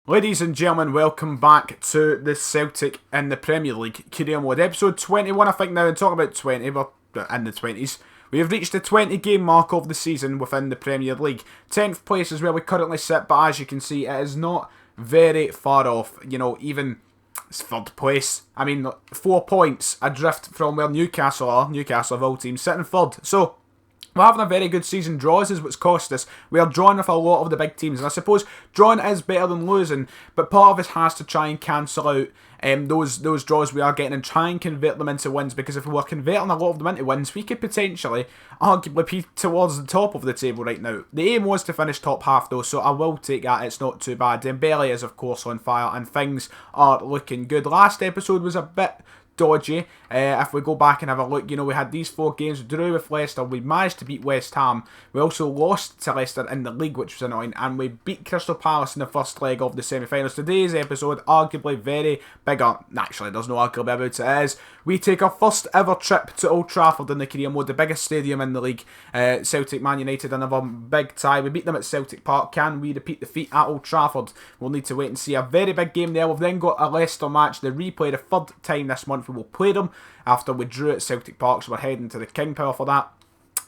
Ladies and gentlemen, welcome back to the Celtic in the Premier League career mode. Episode 21, I think now, and talking about 20, we're in the 20s. We have reached the 20 game mark of the season within the Premier League. 10th place is where we currently sit, but as you can see, it is not very far off. You know, even it's third place. I mean, 4 points adrift from where Newcastle are. Newcastle of all teams sitting third. So, we're having a very good season. Draws is what's cost us. We are drawing with a lot of the big teams. And I suppose drawing is better than losing. But part of us has to try and cancel out those draws we are getting and try and convert them into wins. Because if we were converting a lot of them into wins, we could potentially arguably be towards the top of the table right now. The aim was to finish top half though, so I will take that. It's not too bad. Dembele is of course on fire and things are looking good. Last episode was a bit dodgy. If we go back and have a look, you know, we had these 4 games. We drew with Leicester, we managed to beat West Ham, we also lost to Leicester in the league, which was annoying, and we beat Crystal Palace in the first leg of the semi-finals. Today's episode, arguably very bigger, actually there's no arguably about it, is we take our first ever trip to Old Trafford in the career mode, the biggest stadium in the league. Celtic, Man United, another big tie. We beat them at Celtic Park. Can we repeat the feat at Old Trafford? We'll need to wait and see. A very big game there. We've then got a Leicester match, the replay, the third time this month we will play them after we drew at Celtic Park, so we're heading to the King Power for that.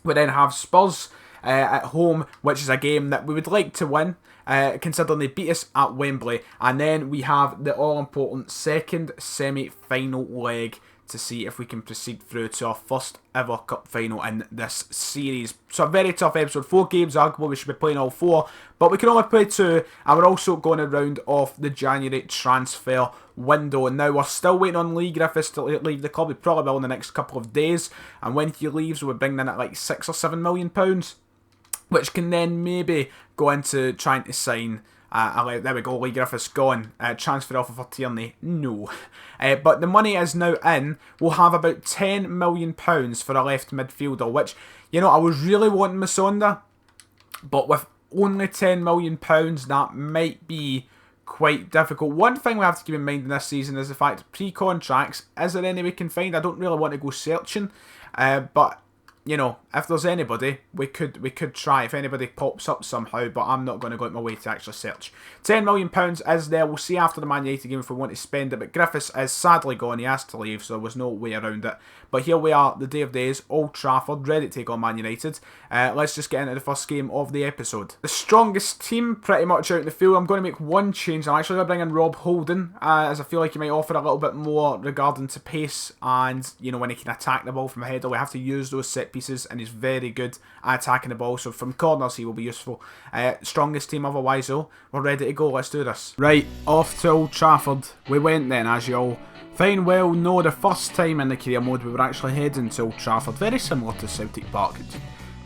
We then have Spurs at home, which is a game that we would like to win, considering they beat us at Wembley. And then we have the all-important second semi-final leg to see if we can proceed through to our first ever cup final in this series. So a very tough episode. 4 games, arguably we should be playing all 4, but we can only play 2, and we're also going to round off the January transfer window. And now we're still waiting on Lee Griffiths to leave the club. He probably will in the next couple of days, and when he leaves we'll bring in at like £6 or £7 million, which can then maybe go into trying to sign there we go, Lee Griffiths gone. Transfer offer for Tierney, no. But the money is now in. We'll have about £10 million for a left midfielder, which, you know, I was really wanting Masonda, but with only £10 million, that might be quite difficult. One thing we have to keep in mind in this season is the fact pre-contracts, is there any we can find? I don't really want to go searching, but you know, if there's anybody, we could try if anybody pops up somehow, but I'm not going to go out my way to actually search. £10 million is there. We'll see after the Man United game if we want to spend it, but Griffiths is sadly gone. He has to leave, so there was no way around it. But here we are, the day of days, Old Trafford, ready to take on Man United. Let's just get into the first game of the episode. The strongest team pretty much out in the field. I'm going to make one change. I'm actually going to bring in Rob Holding, as I feel like he might offer a little bit more regarding to pace and, you know, when he can attack the ball from a header. We have to use those set pieces, and he's very good at attacking the ball, so from corners he will be useful. Strongest team otherwise though. We're ready to go, let's do this. Right, off to Old Trafford we went then, as you all fine well know. The first time in the career mode we were actually heading to Old Trafford, very similar to Celtic Park.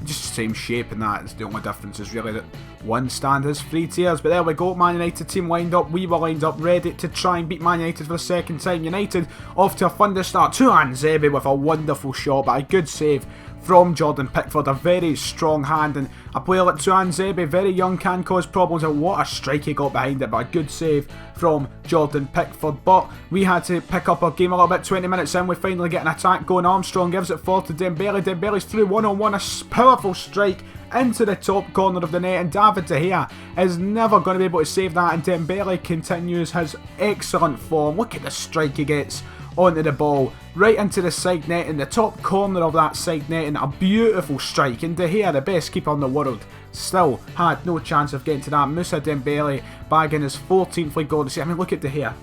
Just the same shape, and that is the only difference is really that one stand has 3 tiers. But there we go, Man United team lined up. We were lined up ready to try and beat Man United for the second time. United off to a thunder start. To Anzebe with a wonderful shot, but a good save from Jordan Pickford. A very strong hand, and a player like Tuanzebe, very young, can cause problems, and what a strike he got behind it, but a good save from Jordan Pickford. But we had to pick up our game a little bit. 20 minutes in, we finally get an attack going. Armstrong gives it forward to Dembele. Dembele's through one-on-one, a powerful strike into the top corner of the net, and David De Gea is never going to be able to save that, and Dembele continues his excellent form. Look at the strike he gets onto the ball, right into the side net, in the top corner of that side net, and a beautiful strike. And De Gea, the best keeper in the world, still had no chance of getting to that. Moussa Dembele bagging his 14th league goal. I mean, look at De Gea.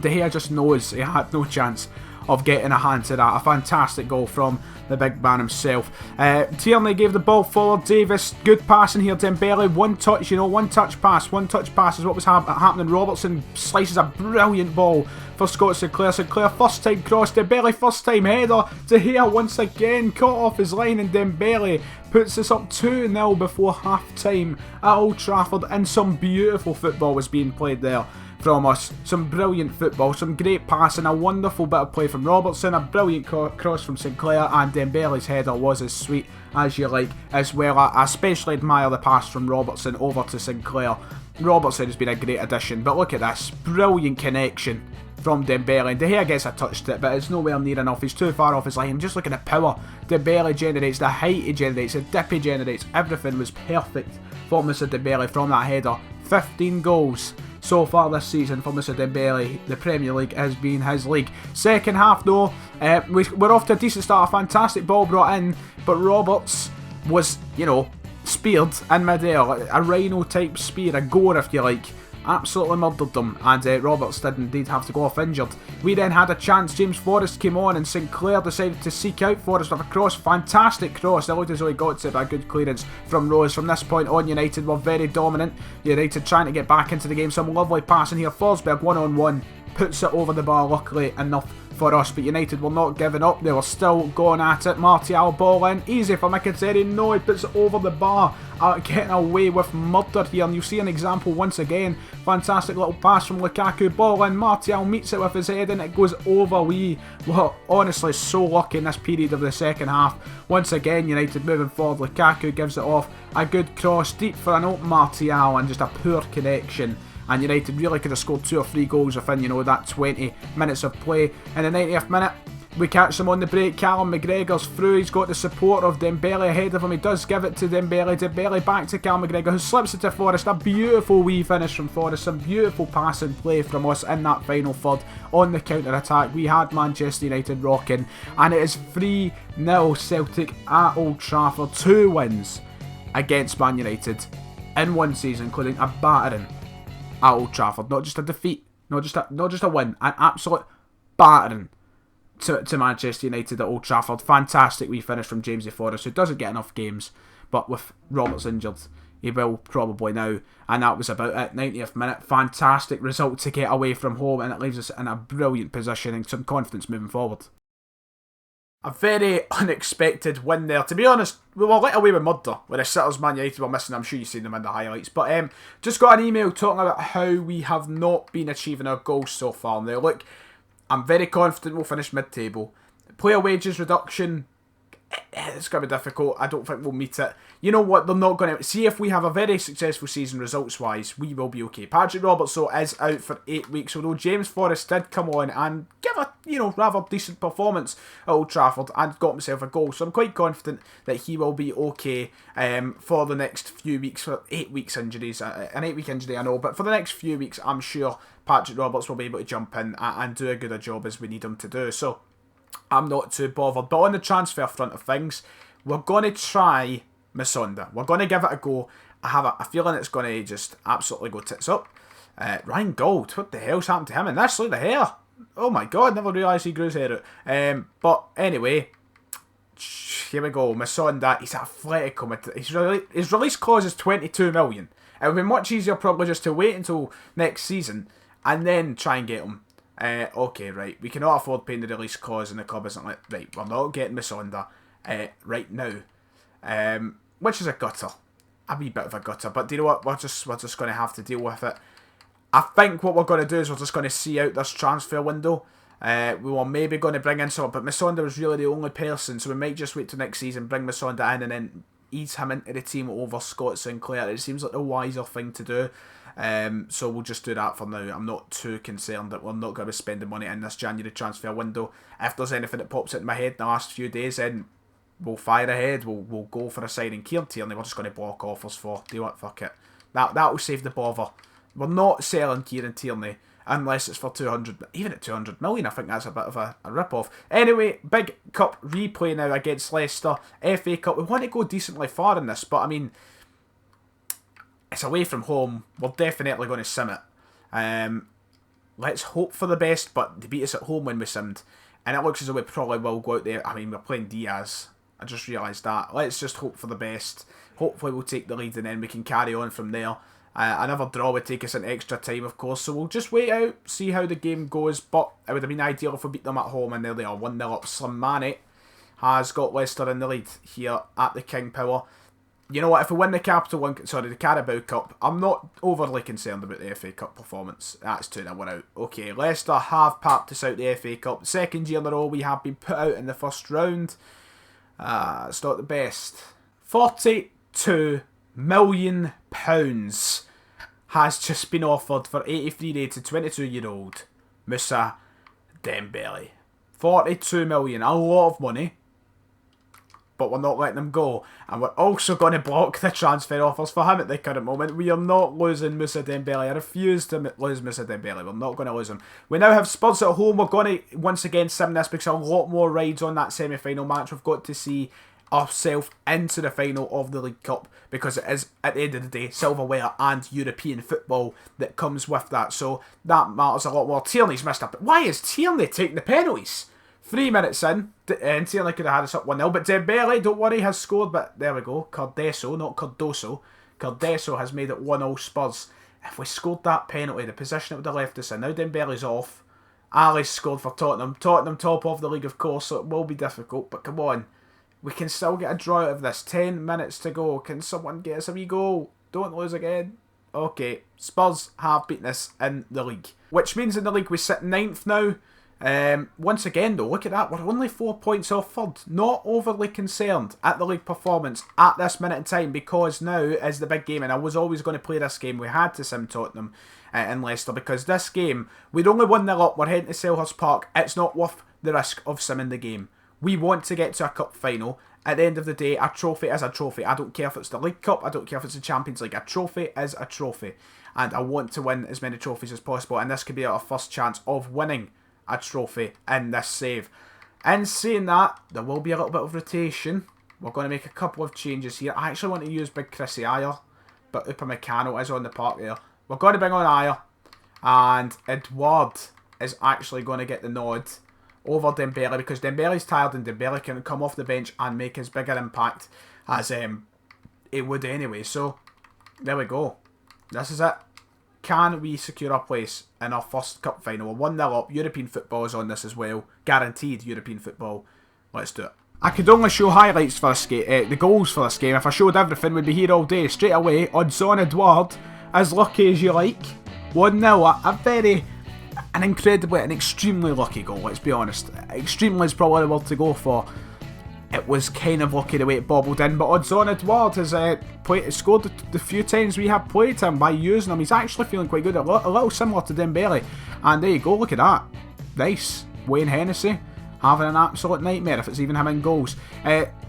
De Gea just knows he had no chance of getting a hand to that. A fantastic goal from the big man himself. Tierney gave the ball forward. Davis, good passing here. Dembele, one touch, you know, one touch pass is what was happening. Robertson slices a brilliant ball for Scott Sinclair. Sinclair first time cross, Dembele first time header. De Gea once again caught off his line, and Dembele puts us up 2-0 before half time at Old Trafford, and some beautiful football was being played there from us. Some brilliant football, some great passing, a wonderful bit of play from Robertson, a brilliant cross from Sinclair, and Dembele's header was as sweet as you like as well. I especially admire the pass from Robertson over to Sinclair. Robertson has been a great addition, but look at this, brilliant connection from Dembele. And De Gea gets a touch to it, but it's nowhere near enough. He's too far off his line. Just look at the power Dembele generates, the height he generates, the dip he generates. Everything was perfect for Mr. Dembele from that header. 15 goals so far this season for Moussa Dembele. The Premier League has been his league. Second half though, we're off to a decent start, a fantastic ball brought in, but Roberts was, speared in mid-air, a rhino type spear, a gore if you like. Absolutely murdered them, and Roberts did indeed have to go off injured. We then had a chance. James Forrest came on and Sinclair decided to seek out Forrest with a cross. Fantastic cross. It looked as though he got to it, but a good clearance from Rose. From this point on, United were very dominant. United trying to get back into the game. Some lovely passing here. Forsberg 1-on-1 puts it over the bar, luckily enough for us, but United were not giving up. They were still going at it. Martial ball in, easy for Mkhitaryan. No, he puts it over the bar, getting away with murder here, and you see an example once again. Fantastic little pass from Lukaku, ball in, Martial meets it with his head and it goes over. We were honestly so lucky in this period of the second half. Once again, United moving forward. Lukaku gives it off, a good cross deep for an open Martial, and just a poor connection. And United really could have scored 2 or 3 goals within, that 20 minutes of play. In the 90th minute, we catch them on the break. Callum McGregor's through. He's got the support of Dembele ahead of him. He does give it to Dembele. Dembele back to Callum McGregor, who slips it to Forrest. A beautiful wee finish from Forrest. Some beautiful passing play from us in that final third. On the counter-attack, we had Manchester United rocking. And it is 3-0 Celtic at Old Trafford. 2 wins against Man United in one season, including a battering at Old Trafford. Not just a defeat, not just a win, an absolute battering to Manchester United at Old Trafford. Fantastic wee finish from Jamesy Forrest, who doesn't get enough games, but with Roberts injured, he will probably now. And that was about it. 90th minute, fantastic result to get away from home, and it leaves us in a brilliant position and some confidence moving forward. A very unexpected win there. To be honest, we were let away with murder when the Sitters Man United were missing. I'm sure you've seen them in the highlights. But just got an email talking about how we have not been achieving our goals so far. Now look, I'm very confident we'll finish mid-table. Player wages reduction, it's going to be difficult. I don't think we'll meet it. You know what, they're not going to... See, if we have a very successful season results-wise, we will be okay. Patrick Roberts, though, is out for 8 weeks, although James Forrest did come on and give a, rather decent performance at Old Trafford and got himself a goal. So I'm quite confident that he will be okay for the next few weeks, for 8 weeks injuries. An 8-week injury, I know, but for the next few weeks, I'm sure Patrick Roberts will be able to jump in and do a good job as we need him to do. So I'm not too bothered. But on the transfer front of things, we're going to try Masonda. We're going to give it a go. I have a feeling it's going to just absolutely go tits up. Ryan Gold, what the hell's happened to him? And that's like the hair. Oh my god, never realised he grew his hair out. But anyway, here we go. Masonda, he's Atletico. His release clause is 22 million. It would be much easier probably just to wait until next season and then try and get him. Okay, right. We cannot afford paying the release clause, and the club isn't like, right, we're not getting Masonda right now. Which is a gutter. A wee bit of a gutter. But do you know what? We're just going to have to deal with it. I think what we're going to do is we're just going to see out this transfer window. We were maybe going to bring in someone, but Masonda was really the only person, so we might just wait till next season, bring Masonda in, and then ease him into the team over Scott Sinclair. It seems like the wiser thing to do. So we'll just do that for now. I'm not too concerned that we're not going to be spending money in this January transfer window. If there's anything that pops into my head in the last few days, then we'll fire ahead. We'll go for a signing. Kieran Tierney, we're just going to block offers for. Do you know what? Fuck it. That will save the bother. We're not selling Kieran Tierney unless it's for 200. Even at 200 million, I think that's a bit of a rip-off. Anyway, big cup replay now against Leicester. FA Cup. We want to go decently far in this, but I mean, it's away from home. We're definitely going to sim it. Let's hope for the best, but they beat us at home when we simmed. And it looks as though we probably will go out there. I mean, we're playing Diaz. I just realised that. Let's just hope for the best. Hopefully we'll take the lead and then we can carry on from there. Another draw would take us into extra time, of course. So we'll just wait out, see how the game goes. But it would have been ideal if we beat them at home. And there they are, 1-0 up. Slim Mane has got Leicester in the lead here at the King Power. You know what, if we win the the Carabao Cup, I'm not overly concerned about the FA Cup performance. That's 2-0 out. Okay, Leicester have papped us out the FA Cup. Second year in a row we have been put out in the first round. It's not the best. £42 million has just been offered for 83-rated 22-year-old Moussa Dembele. 42 million, a lot of money. but we're not letting him go. And we're also going to block the transfer offers for him at the current moment. We are not losing Moussa Dembele. I refuse to lose Moussa Dembele. We're not going to lose him. We now have Spurs at home. We're going to once again sim this because a lot more rides on that semi-final match. We've got to see ourselves into the final of the League Cup because it is, at the end of the day, silverware and European football that comes with that. So that matters a lot more. Tierney's missed up. Why is Tierney taking the penalties? 3 minutes in, and Tierney could have had us up 1-0. But Dembele, don't worry, has scored. But there we go. Cardoso, not Cardoso. Cardoso has made it 1-0 Spurs. If we scored that penalty, the position it would have left us in. Now Dembele's off. Ali's scored for Tottenham. Tottenham top of the league, of course, so it will be difficult. But come on. We can still get a draw out of this. 10 minutes to go. Can someone get us a wee goal? Don't lose again. Okay, Spurs have beaten us in the league. Which means in the league we sit 9th now. Once again though, look at that, we're only 4 points off third. Not overly concerned at the league performance at this minute in time because now is the big game, and I was always going to play this game. We had to sim Tottenham and Leicester because this game, we'd only 1-0 up, we're heading to Selhurst Park. It's not worth the risk of simming the game. We want to get to a cup final. At the end of the day, a trophy is a trophy. I don't care if it's the League Cup, I don't care if it's the Champions League. A trophy is a trophy. And I want to win as many trophies as possible, and this could be our first chance of winning a trophy in this save. In saying that, there will be a little bit of rotation. We're going to make a couple of changes here. I actually want to use Big Chrissy Ayer, but Upamecano is on the park there. We're going to bring on Ayer, and Edouard is actually going to get the nod over Dembele because Dembele's tired and Dembele can come off the bench and make his bigger impact as it would anyway. So, there we go. This is it. Can we secure a place in our first cup final? We're 1-0 up. European football is on this as well. Guaranteed European football. Let's do it. I could only show highlights for this game, the goals for this game. If I showed everything, we'd be here all day. Straight away, odds on Edouard, as lucky as you like. 1-0, an incredibly, an extremely lucky goal, let's be honest. Extremely is probably the word to go for. It was kind of lucky the way it bobbled in, but odds on Edouard has scored the few times we have played him by using him. He's actually feeling quite good, a little similar to Dembele. And there you go, look at that. Nice. Wayne Hennessy having an absolute nightmare if it's even him in goals.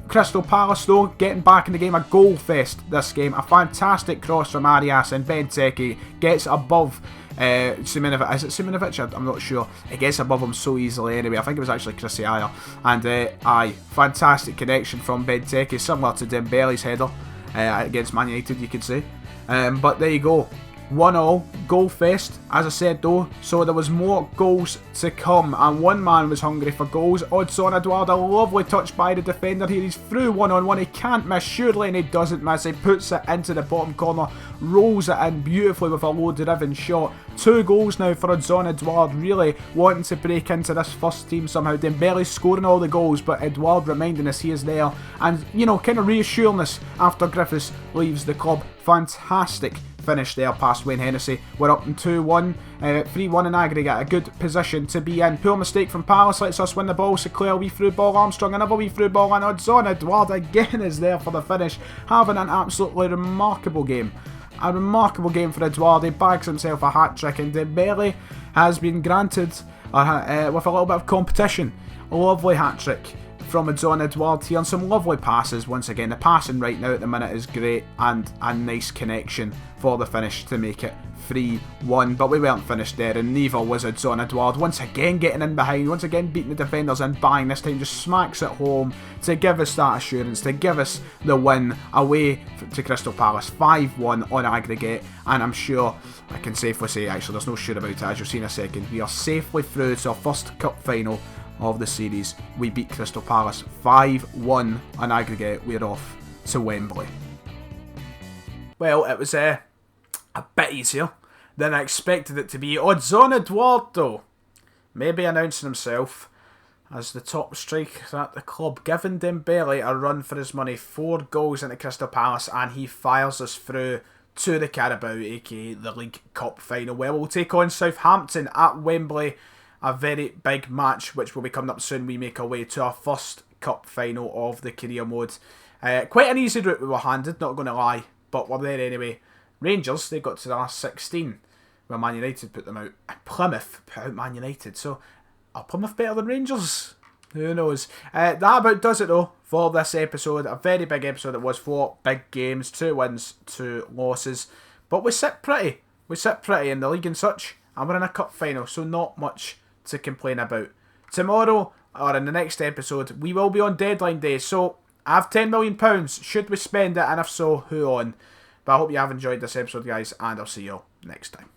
Crystal Palace though, getting back in the game, a goal fest this game. A fantastic cross from Arias, and Benteke gets above Siminovic. Is it Siminovic? I'm not sure. It gets above him so easily anyway. I think it was actually Chrissy Ayer. And fantastic connection from Benteke, similar to Dembele's header against Man United, you could say. But there you go. 1-0, goal fest, as I said though, so there was more goals to come, and one man was hungry for goals. Odds on Edouard, a lovely touch by the defender here, he's through one-on-one, he can't miss surely, and he doesn't miss, he puts it into the bottom corner, rolls it in beautifully with a low-driven shot. 2 goals now for Odds on Edouard, really wanting to break into this first team somehow. Dembele's scoring all the goals, but Edouard reminding us he is there, and you know, kind of reassuring us after Griffiths leaves the club. Fantastic finish there past Wayne Hennessy. We're up in 2-1, 3-1 in aggregate, a good position to be in. Poor mistake from Palace, lets us win the ball. Sinclair, wee through ball, Armstrong, another wee through ball, and Odds on Edouard again is there for the finish, having an absolutely remarkable game. A remarkable game for Edouard. He bags himself a hat-trick, and Dembele has been granted with a little bit of competition. A lovely hat-trick from Odds on Edouard here, and some lovely passes. Once again, the passing right now at the minute is great, and a nice connection for the finish to make it 3-1, but we weren't finished there, and neither was Odds on Edouard. Once again getting in behind, once again beating the defenders and bang, this time just smacks it home to give us that assurance, to give us the win away to Crystal Palace. 5-1 on aggregate, and I'm sure I can safely say, actually there's no sure about it, as you'll see in a second, we are safely through to our first cup final of the series. We beat Crystal Palace 5-1 on aggregate. We're off to Wembley. Well, it was a bit easier than I expected it to be. Odds on Edouard though, maybe announcing himself as the top striker at the club, giving Dembele a run for his money. 4 goals into Crystal Palace, and he fires us through to the Carabao, aka the League Cup final, where we'll take on Southampton at Wembley. A very big match which will be coming up soon. We make our way to our first cup final of the career mode. Quite an easy route we were handed, not going to lie, but we're there anyway. Rangers, they got to the last 16 where Man United put them out. And Plymouth put out Man United, so are Plymouth better than Rangers? Who knows? That about does it though for this episode. A very big episode it was. 4 big games, 2 wins, 2 losses. But we sit pretty. We sit pretty in the league and such. And we're in a cup final, so not much to complain about. Tomorrow, or in the next episode, we will be on deadline day. So I have £10 million. Should we spend it? And if so, who on? But I hope you have enjoyed this episode, guys. And I'll see you all next time.